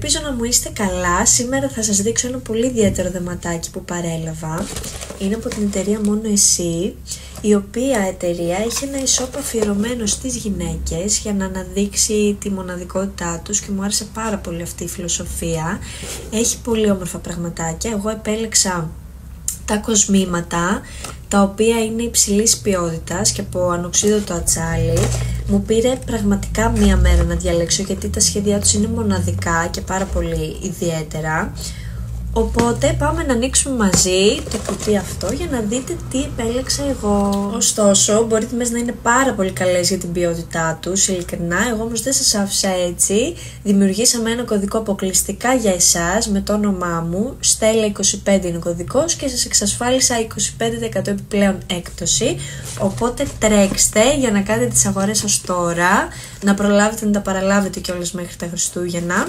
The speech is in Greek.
Ελπίζω να μου είστε καλά. Σήμερα θα σας δείξω ένα πολύ ιδιαίτερο δεματάκι που παρέλαβα. Είναι από την εταιρεία Μόνο Εσύ, η οποία εταιρεία έχει ένα e-shop αφιερωμένο στις γυναίκες για να αναδείξει τη μοναδικότητά τους και μου άρεσε πάρα πολύ αυτή η φιλοσοφία. Έχει πολύ όμορφα πραγματάκια. Εγώ επέλεξα τα κοσμήματα, τα οποία είναι υψηλής ποιότητας και από ανοξίδωτο ατσάλι. Μου πήρε πραγματικά μία μέρα να διαλέξω, γιατί τα σχέδιά τους είναι μοναδικά και πάρα πολύ ιδιαίτερα. Οπότε πάμε να ανοίξουμε μαζί το κουτί αυτό για να δείτε τι επέλεξα εγώ. Ωστόσο, μπορεί οι τιμές να είναι πάρα πολύ καλές για την ποιότητά τους, ειλικρινά. Εγώ όμως δεν σας άφησα έτσι. Δημιουργήσαμε ένα κωδικό αποκλειστικά για εσάς με το όνομά μου. Stella25 είναι ο κωδικός και σας εξασφάλισα 25% επιπλέον έκπτωση. Οπότε τρέξτε για να κάνετε τις αγορές σας τώρα, να προλάβετε να τα παραλάβετε κιόλας μέχρι τα Χριστούγεννα.